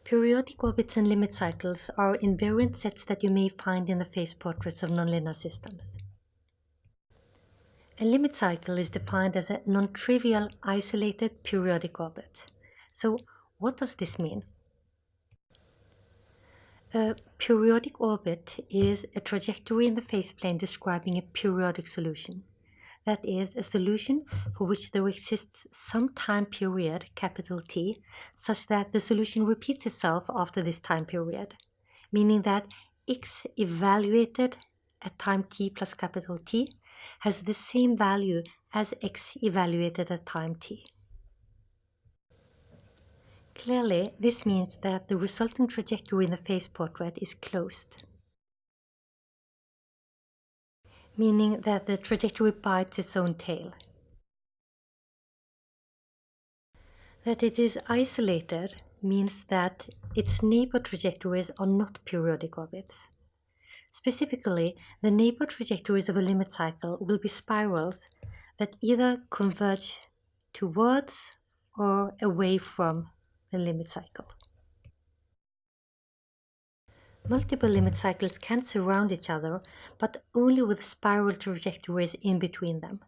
Periodic orbits and limit cycles are invariant sets that you may find in the phase portraits of nonlinear systems. A limit cycle is defined as a non-trivial isolated periodic orbit. So what does this mean? A periodic orbit is a trajectory in the phase plane describing a periodic solution. That is, a solution for which there exists some time period, capital T, such that the solution repeats itself after this time period, meaning that x evaluated at time t plus capital T has the same value as x evaluated at time t. Clearly, this means that the resulting trajectory in the phase portrait is closed, meaning that the trajectory bites its own tail. That it is isolated means that its neighbor trajectories are not periodic orbits. Specifically, the neighbor trajectories of a limit cycle will be spirals that either converge towards or away from the limit cycle. Multiple limit cycles can surround each other, but only with spiral trajectories in between them.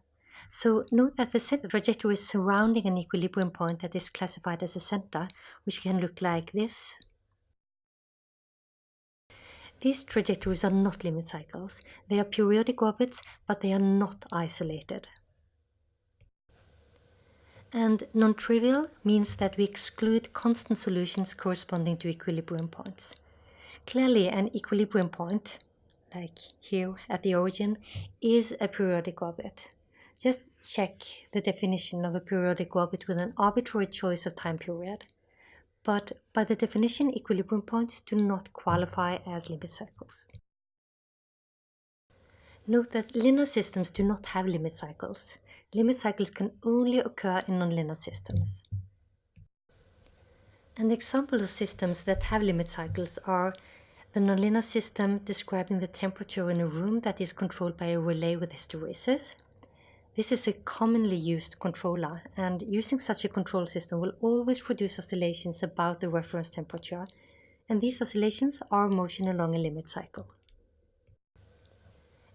So note that the center trajectory is surrounding an equilibrium point that is classified as a center, which can look like this. These trajectories are not limit cycles. They are periodic orbits, but they are not isolated. And non-trivial means that we exclude constant solutions corresponding to equilibrium points. Clearly, an equilibrium point, like here at the origin, is a periodic orbit. Just check the definition of a periodic orbit with an arbitrary choice of time period. But by the definition, equilibrium points do not qualify as limit cycles. Note that linear systems do not have limit cycles. Limit cycles can only occur in nonlinear systems. An example of systems that have limit cycles are the nonlinear system describing the temperature in a room that is controlled by a relay with hysteresis. This is a commonly used controller, and using such a control system will always produce oscillations about the reference temperature, and these oscillations are motion along a limit cycle.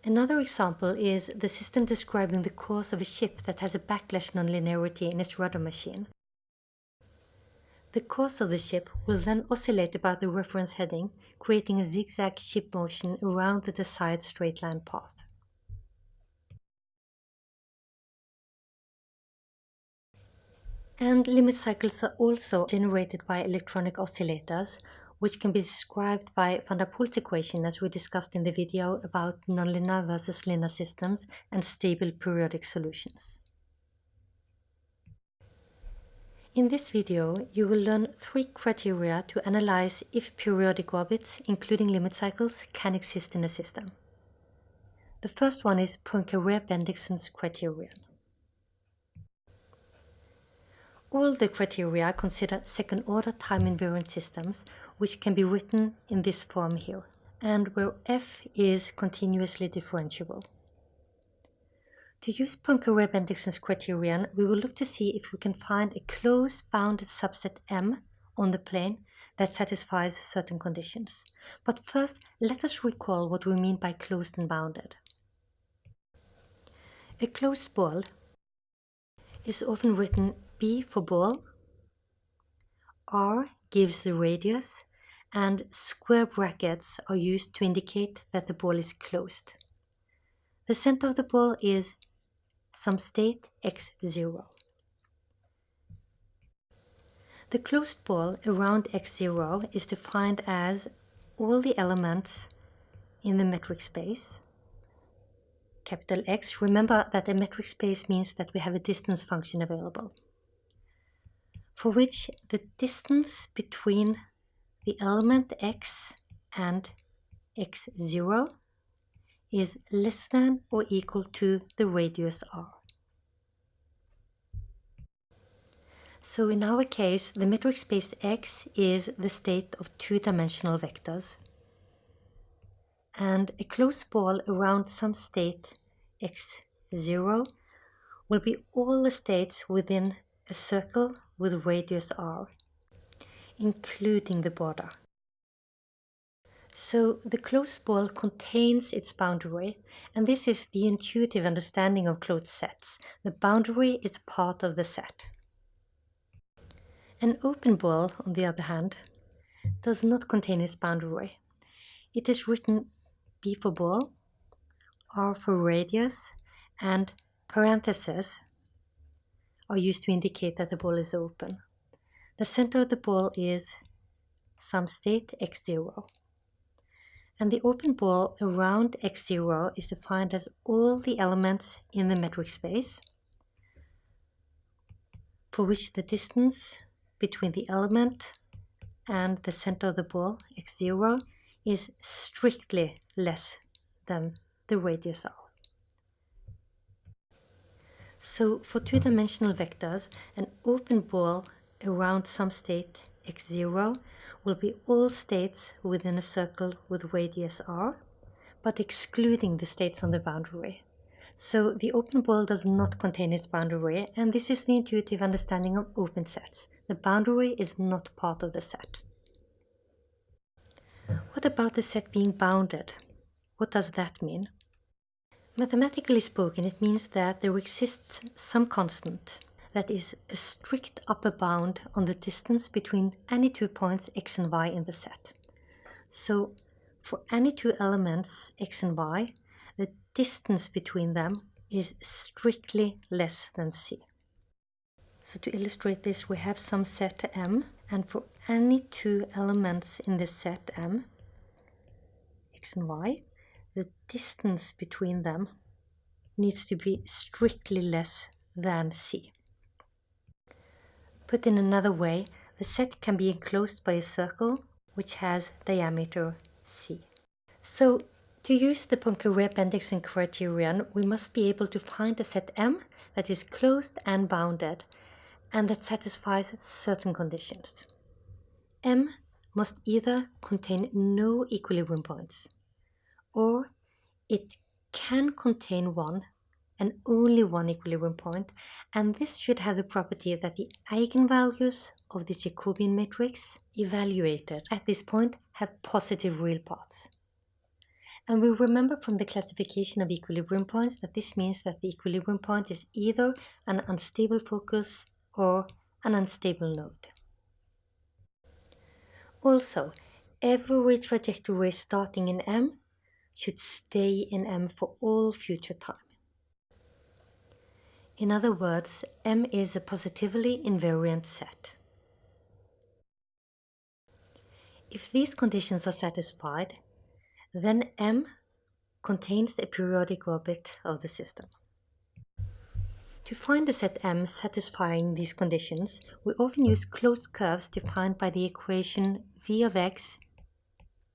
Another example is the system describing the course of a ship that has a backlash nonlinearity in its rudder machine. The course of the ship will then oscillate about the reference heading, creating a zigzag ship motion around the desired straight line path. And limit cycles are also generated by electronic oscillators, which can be described by van der Poel's equation as we discussed in the video about nonlinear versus linear systems and stable periodic solutions. In this video, you will learn 3 criteria to analyze if periodic orbits, including limit cycles, can exist in a system. The first one is Poincaré-Bendixsen's criterion. All the criteria consider second-order time-invariant systems, which can be written in this form here, and where f is continuously differentiable. To use Poincaré-Bendixsen's criterion, we will look to see if we can find a closed bounded subset M on the plane that satisfies certain conditions. But first, let us recall what we mean by closed and bounded. A closed ball is often written B for ball, R gives the radius, and square brackets are used to indicate that the ball is closed. The center of the ball is some state x0. The closed ball around x0 is defined as all the elements in the metric space. Capital X, remember that a metric space means that we have a distance function available, for which the distance between the element x and x0 is less than or equal to the radius r. So in our case, the metric space X is the state of 2-dimensional vectors, and a closed ball around some state x 0 will be all the states within a circle with radius r, including the border. So the closed ball contains its boundary, and this is the intuitive understanding of closed sets. The boundary is part of the set. An open ball, on the other hand, does not contain its boundary. It is written B for ball, R for radius, and parentheses are used to indicate that the ball is open. The center of the ball is some state x0. And the open ball around x0 is defined as all the elements in the metric space for which the distance between the element and the center of the ball, x0, is strictly less than the radius r. So for two-dimensional vectors, an open ball around some state x0 will be all states within a circle with radius r, but excluding the states on the boundary. So the open ball does not contain its boundary, and this is the intuitive understanding of open sets. The boundary is not part of the set. What about the set being bounded? What does that mean? Mathematically spoken, it means that there exists some constant that is a strict upper bound on the distance between any 2 points x and y in the set. So for any 2 elements x and y, the distance between them is strictly less than c. So to illustrate this, we have some set M, and for any 2 elements in this set M, x and y, the distance between them needs to be strictly less than c. Put in another way, the set can be enclosed by a circle which has diameter c. So to use the Poincare-Bendixson criterion, we must be able to find a set M that is closed and bounded and that satisfies certain conditions. M must either contain no equilibrium points, or it can contain one and only one equilibrium point, and this should have the property that the eigenvalues of the Jacobian matrix evaluated at this point have positive real parts. And we remember from the classification of equilibrium points that this means that the equilibrium point is either an unstable focus or an unstable node. Also, every trajectory starting in M should stay in M for all future time. In other words, M is a positively invariant set. If these conditions are satisfied, then M contains a periodic orbit of the system. To find the set M satisfying these conditions, we often use closed curves defined by the equation v of x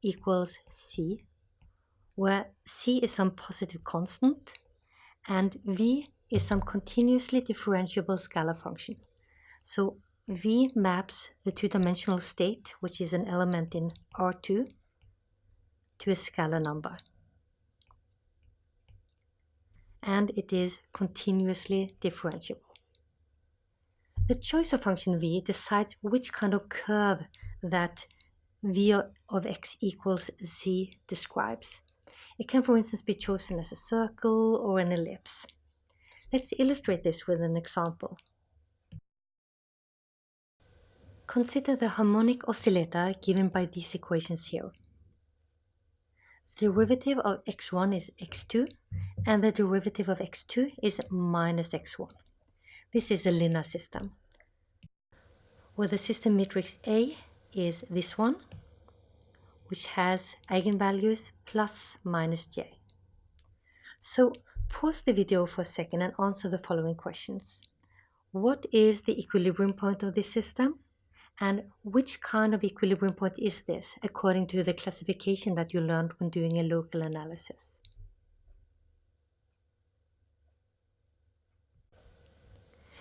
equals c, where c is some positive constant and v is some continuously differentiable scalar function. So v maps the two-dimensional state, which is an element in R2, to a scalar number. And it is continuously differentiable. The choice of function v decides which kind of curve that v of x equals z describes. It can, for instance, be chosen as a circle or an ellipse. Let's illustrate this with an example. Consider the harmonic oscillator given by these equations here. The derivative of x1 is x2, and the derivative of x2 is minus x1. This is a linear system, where the system matrix A is this one, which has eigenvalues plus minus j. So pause the video for a second and answer the following questions. What is the equilibrium point of this system? And which kind of equilibrium point is this, according to the classification that you learned when doing a local analysis?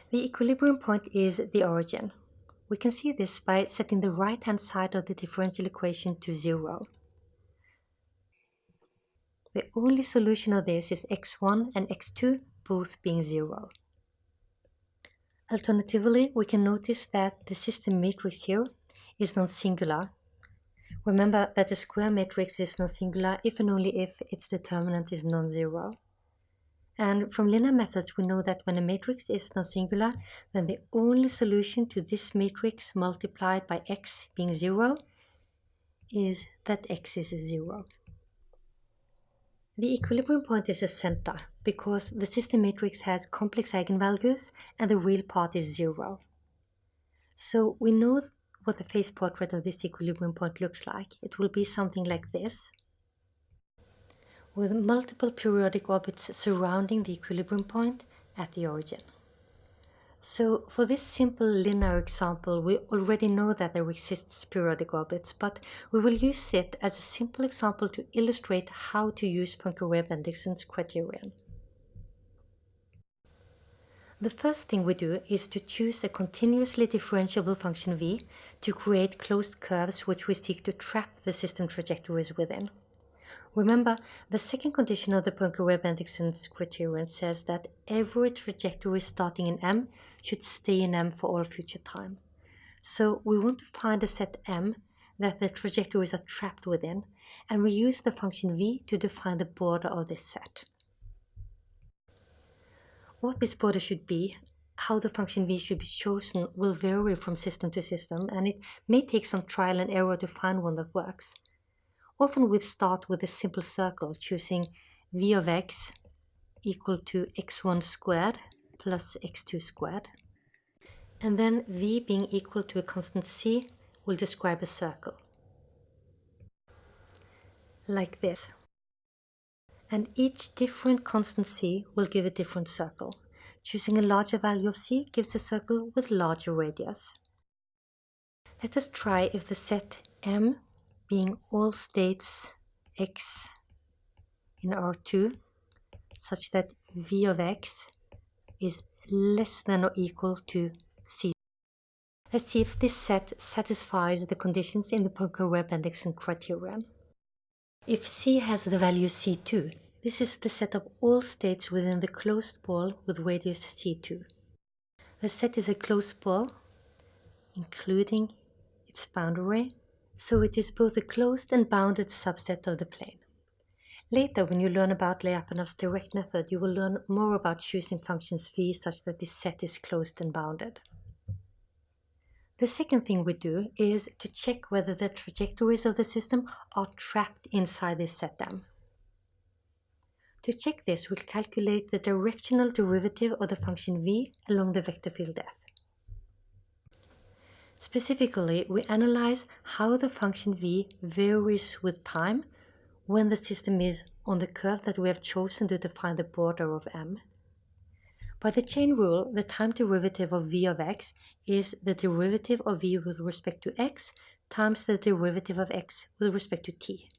The equilibrium point is the origin. We can see this by setting the right-hand side of the differential equation to 0. The only solution of this is x1 and x2 both being 0. Alternatively, we can notice that the system matrix here is non-singular. Remember that the square matrix is non-singular if and only if its determinant is non-zero. And from linear methods, we know that when a matrix is non-singular, then the only solution to this matrix multiplied by x being 0 is that x is 0. The equilibrium point is a center because the system matrix has complex eigenvalues and the real part is 0. So we know what the phase portrait of this equilibrium point looks like. It will be something like this, with multiple periodic orbits surrounding the equilibrium point at the origin. So for this simple linear example, we already know that there exists periodic orbits, but we will use it as a simple example to illustrate how to use Poincare-Webb-Anderson's criterion. The first thing we do is to choose a continuously differentiable function v to create closed curves which we seek to trap the system trajectories within. Remember, the second condition of the Poincare-Webb-Anderson's criterion says that every trajectory starting in M should stay in M for all future time. So we want to find a set M that the trajectories are trapped within, and we use the function v to define the border of this set. What this border should be, how the function v should be chosen, will vary from system to system, and it may take some trial and error to find one that works. Often we start with a simple circle, choosing v of x equal to x1 squared plus x2 squared. And then v being equal to a constant c will describe a circle. Like this. And each different constant c will give a different circle. Choosing a larger value of c gives a circle with larger radius. Let us try if the set M being all states x in R2 such that v of x is less than or equal to c. Let's see if this set satisfies the conditions in the Poincare-Webb-Anderson criterion. If c has the value c2, this is the set of all states within the closed ball with radius c2. The set is a closed ball, including its boundary, so it is both a closed and bounded subset of the plane. Later, when you learn about Lyapunov's direct method, you will learn more about choosing functions v such that this set is closed and bounded. The second thing we do is to check whether the trajectories of the system are trapped inside this set M. To check this, we'll calculate the directional derivative of the function v along the vector field f. Specifically, we analyze how the function v varies with time when the system is on the curve that we have chosen to define the border of M. By the chain rule, the time derivative of v of x is the derivative of v with respect to x times the derivative of x with respect to t.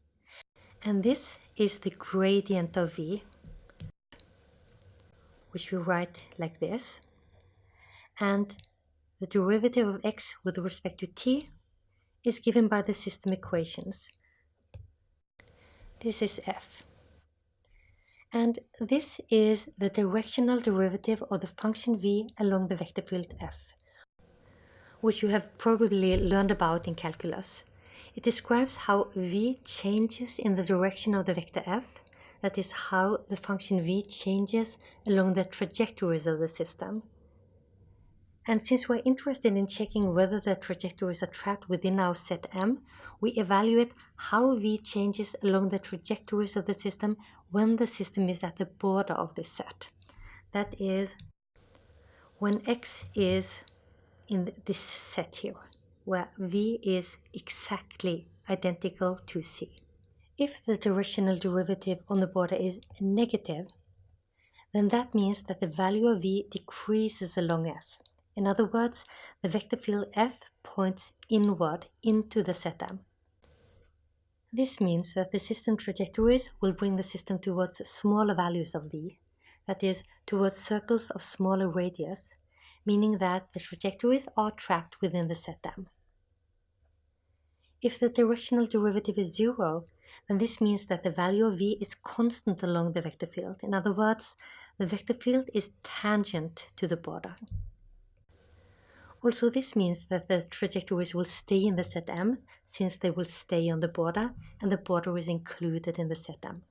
And this is the gradient of v, which we write like this. And the derivative of x with respect to t is given by the system equations. This is f. And this is the directional derivative of the function v along the vector field f, which you have probably learned about in calculus. It describes how v changes in the direction of the vector f, that is how the function v changes along the trajectories of the system. And since we're interested in checking whether the trajectories are trapped within our set M, we evaluate how v changes along the trajectories of the system when the system is at the border of this set. That is, when x is in this set here, where v is exactly identical to c. If the directional derivative on the border is negative, then that means that the value of v decreases along f. In other words, the vector field f points inward into the set M. This means that the system trajectories will bring the system towards smaller values of v, that is, towards circles of smaller radius, meaning that the trajectories are trapped within the set M. If the directional derivative is 0, then this means that the value of v is constant along the vector field. In other words, the vector field is tangent to the border. Also, this means that the trajectories will stay in the set M, since they will stay on the border, and the border is included in the set M.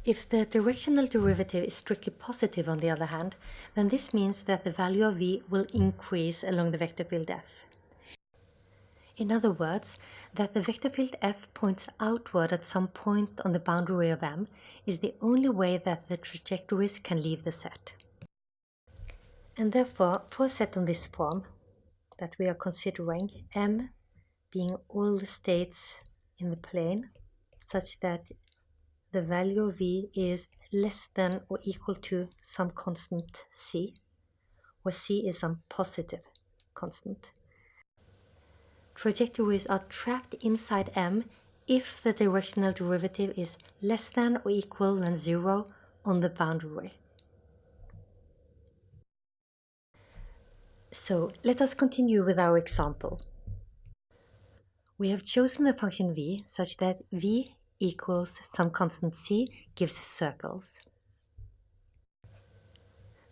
If the directional derivative is strictly positive, on the other hand, then this means that the value of v will increase along the vector field f. In other words, that the vector field f points outward at some point on the boundary of M is the only way that the trajectories can leave the set. And therefore, for a set on this form that we are considering, M being all the states in the plane, such that the value of v is less than or equal to some constant c, where c is some positive constant. Trajectories are trapped inside M if the directional derivative is less than or equal than 0 on the boundary. So let us continue with our example. We have chosen the function v such that v equals some constant c gives circles.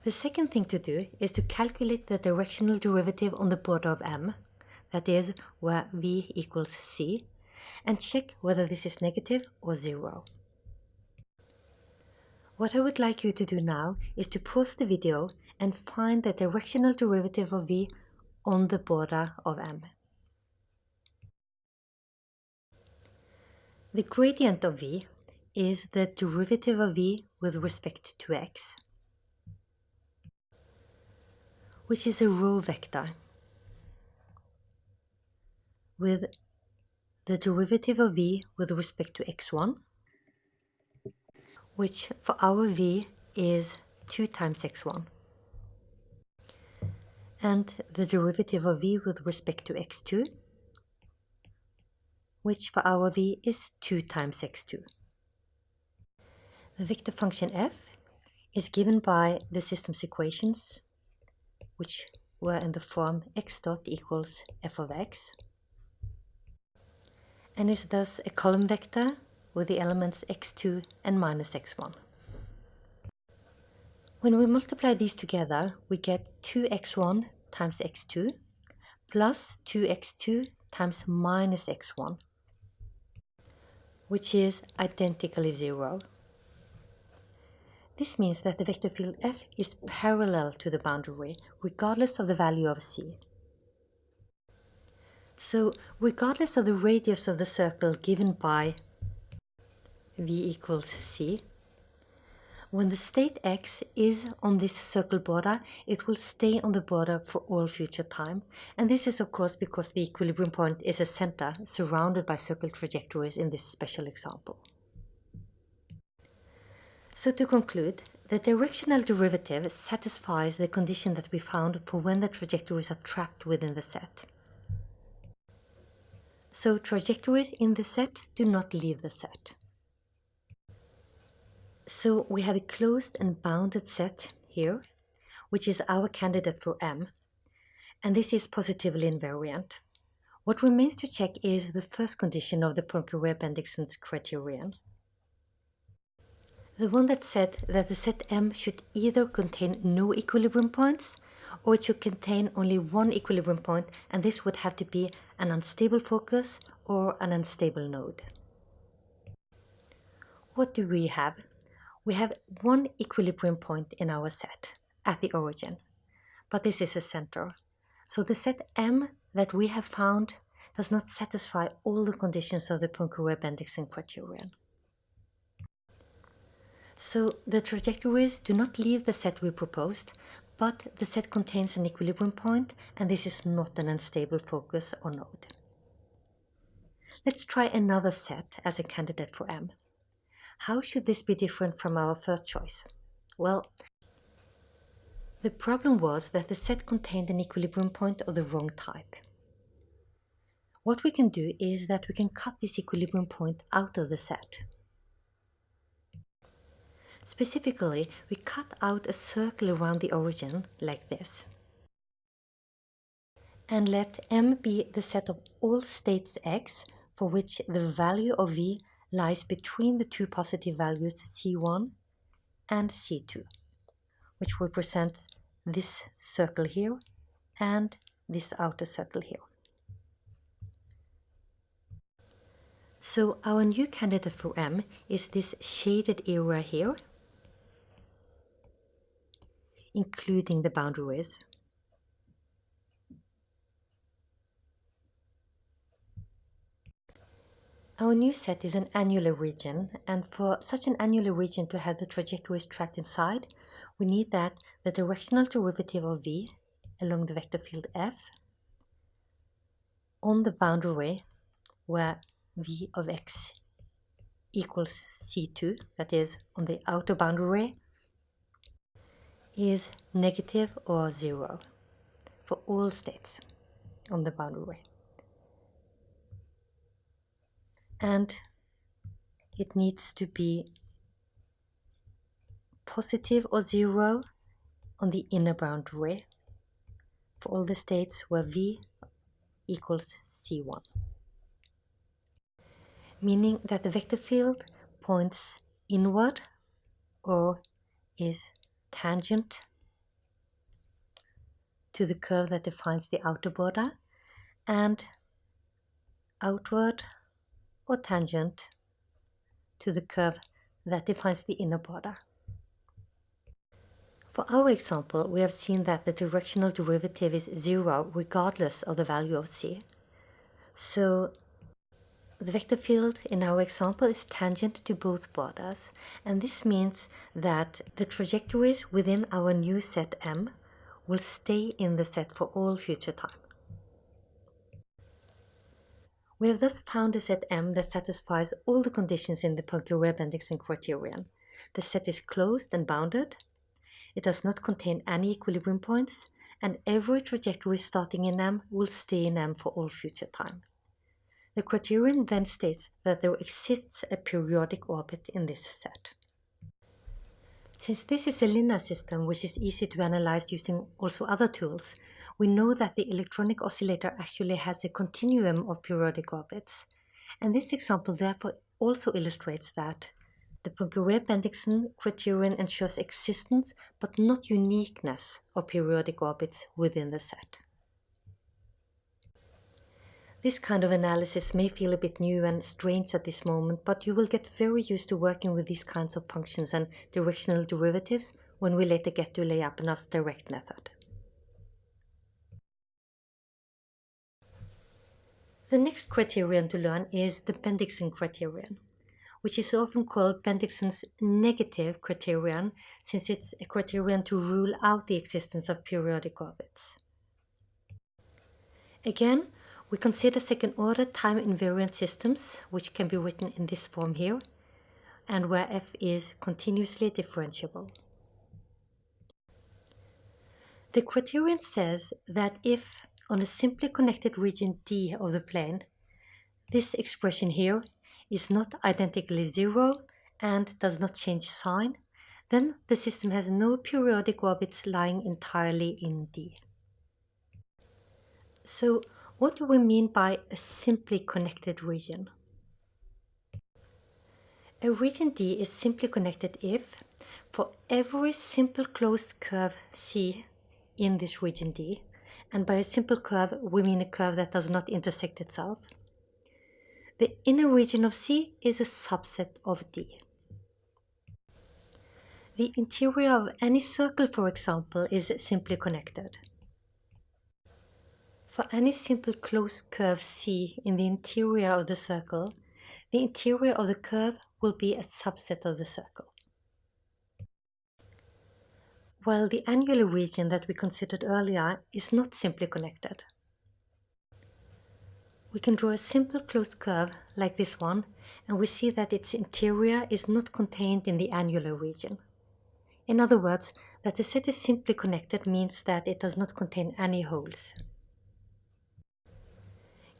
The second thing to do is to calculate the directional derivative on the border of M, that is, where v equals c, and check whether this is negative or 0. What I would like you to do now is to pause the video and find the directional derivative of v on the border of M. The gradient of v is the derivative of v with respect to x, which is a row vector with the derivative of v with respect to x1, which for our v is 2 times x1, and the derivative of v with respect to x2, which for our v is 2 times x2. The vector function f is given by the system's equations, which were in the form x dot equals f of x, and is thus a column vector with the elements x2 and minus x1. When we multiply these together, we get 2x1 times x2 plus 2x2 times minus x1, which is identically 0. This means that the vector field f is parallel to the boundary, regardless of the value of c. So, regardless of the radius of the circle given by v equals c, when the state x is on this circle border, it will stay on the border for all future time. And this is of course because the equilibrium point is a center surrounded by circle trajectories in this special example. So to conclude, the directional derivative satisfies the condition that we found for when the trajectories are trapped within the set. So trajectories in the set do not leave the set. So we have a closed and bounded set here, which is our candidate for M, and this is positively invariant. What remains to check is the first condition of the Poincare-Bendixsen's criterion. The one that said that the set M should either contain no equilibrium points, or it should contain only one equilibrium point, and this would have to be an unstable focus or an unstable node. What do we have? We have one equilibrium point in our set at the origin, but this is a center. So the set M that we have found does not satisfy all the conditions of the Poincare-Bendixsen criterion. So the trajectories do not leave the set we proposed, but the set contains an equilibrium point, and this is not an unstable focus or node. Let's try another set as a candidate for M. How should this be different from our first choice? Well, the problem was that the set contained an equilibrium point of the wrong type. What we can do is that we can cut this equilibrium point out of the set. Specifically, we cut out a circle around the origin like this, and let M be the set of all states x for which the value of v lies between the two positive values c1 and C2, which represents this circle here and this outer circle here. So our new candidate for M is this shaded area here, including the boundaries. Our new set is an annular region, and for such an annular region to have the trajectories trapped inside, we need that the directional derivative of v along the vector field f on the boundary where v of x equals c2, that is on the outer boundary, is negative or 0 for all states on the boundary. And it needs to be positive or 0 on the inner boundary for all the states where v equals c1. Meaning that the vector field points inward or is tangent to the curve that defines the outer border, and outward or tangent to the curve that defines the inner border. For our example, we have seen that the directional derivative is 0 regardless of the value of c. So the vector field in our example is tangent to both borders, and this means that the trajectories within our new set M will stay in the set for all future time. We have thus found a set M that satisfies all the conditions in the Poincare-Bendixson criterion. The set is closed and bounded, it does not contain any equilibrium points, and every trajectory starting in M will stay in M for all future time. The criterion then states that there exists a periodic orbit in this set. Since this is a linear system which is easy to analyze using also other tools, we know that the electronic oscillator actually has a continuum of periodic orbits. And this example therefore also illustrates that the Poincare-Bendixson criterion ensures existence but not uniqueness of periodic orbits within the set. This kind of analysis may feel a bit new and strange at this moment, but you will get very used to working with these kinds of functions and directional derivatives when we later get to Lyapunov's direct method. The next criterion to learn is the Bendixson criterion, which is often called Bendixson's negative criterion, since it's a criterion to rule out the existence of periodic orbits. Again, we consider second-order time-invariant systems, which can be written in this form here, and where f is continuously differentiable. The criterion says that if, on a simply connected region D of the plane, this expression here is not identically 0 and does not change sign, then the system has no periodic orbits lying entirely in D. So, what do we mean by a simply connected region? A region D is simply connected if, for every simple closed curve C in this region D, and by a simple curve we mean a curve that does not intersect itself, the inner region of C is a subset of D. The interior of any circle, for example, is simply connected. For any simple closed curve C in the interior of the circle, the interior of the curve will be a subset of the circle. While the angular region that we considered earlier is not simply connected. We can draw a simple closed curve like this one, and we see that its interior is not contained in the angular region. In other words, that the set is simply connected means that it does not contain any holes.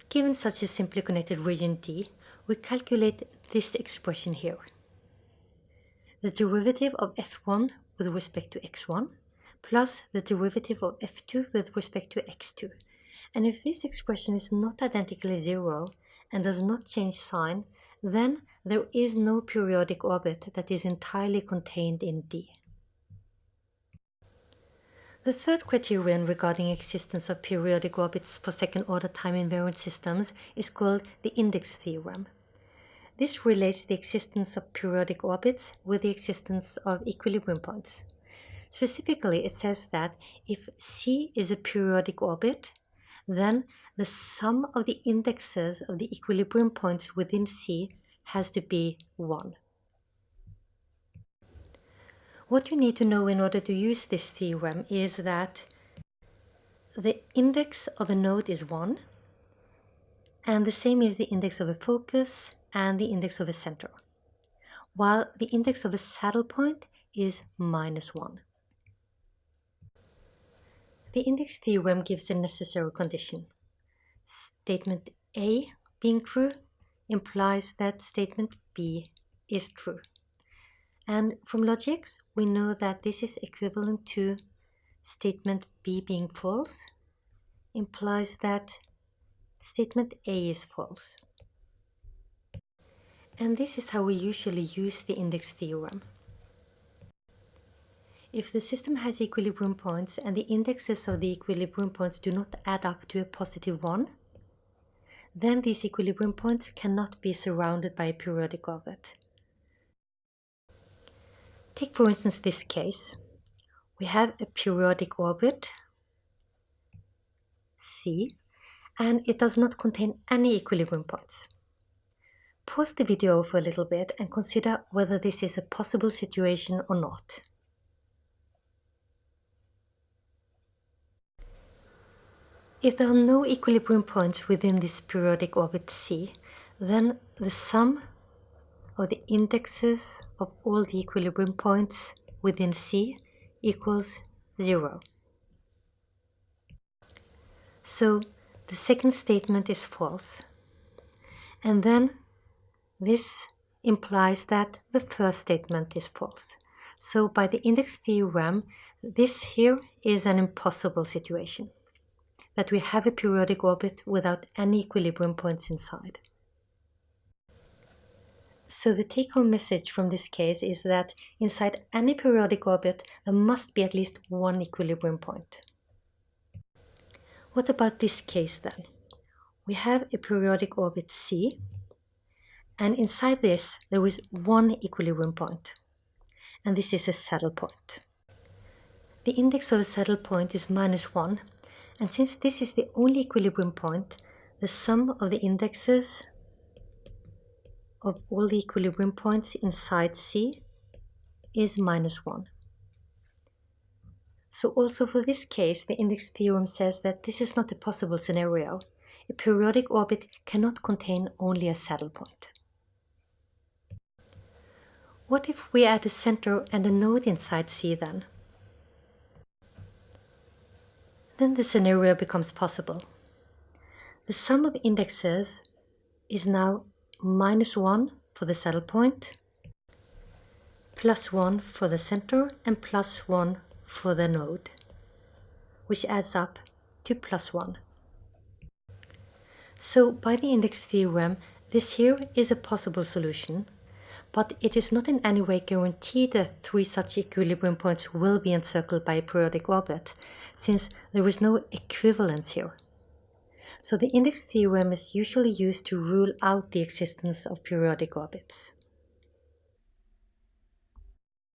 Given such a simply connected region D, we calculate this expression here. The derivative of f1 with respect to x1 plus the derivative of f2 with respect to x2. And if this expression is not identically 0 and does not change sign, then there is no periodic orbit that is entirely contained in D. The third criterion regarding existence of periodic orbits for second-order time-invariant systems is called the index theorem. This relates the existence of periodic orbits with the existence of equilibrium points. Specifically, it says that if C is a periodic orbit, then the sum of the indexes of the equilibrium points within C has to be 1. What you need to know in order to use this theorem is that the index of a node is 1, and the same is the index of a focus and the index of a center, while the index of a saddle point is -1. The index theorem gives a necessary condition. Statement A being true implies that statement B is true. And from logics, we know that this is equivalent to statement B being false, implies that statement A is false. And this is how we usually use the index theorem. If the system has equilibrium points and the indexes of the equilibrium points do not add up to a +1, then these equilibrium points cannot be surrounded by a periodic orbit. Take for instance this case. We have a periodic orbit, C, and it does not contain any equilibrium points. Pause the video for a little bit and consider whether this is a possible situation or not. If there are no equilibrium points within this periodic orbit C, then the sum of the indexes of all the equilibrium points within C equals 0. So the second statement is false. And then this implies that the first statement is false. So by the index theorem, this here is an impossible situation, that we have a periodic orbit without any equilibrium points inside. So the take-home message from this case is that inside any periodic orbit, there must be at least one equilibrium point. What about this case then? We have a periodic orbit C, and inside this there is one equilibrium point, and this is a saddle point. The index of a saddle point is -1, and since this is the only equilibrium point, the sum of the indexes of all the equilibrium points inside C is -1. So also for this case, the index theorem says that this is not a possible scenario. A periodic orbit cannot contain only a saddle point. What if we add a center and a node inside C then? Then the scenario becomes possible. The sum of indexes is now -1 for the saddle point, +1 for the center, and +1 for the node, which adds up to +1. So by the index theorem, this here is a possible solution, but it is not in any way guaranteed that 3 such equilibrium points will be encircled by a periodic orbit, since there is no equivalence here. So the index theorem is usually used to rule out the existence of periodic orbits.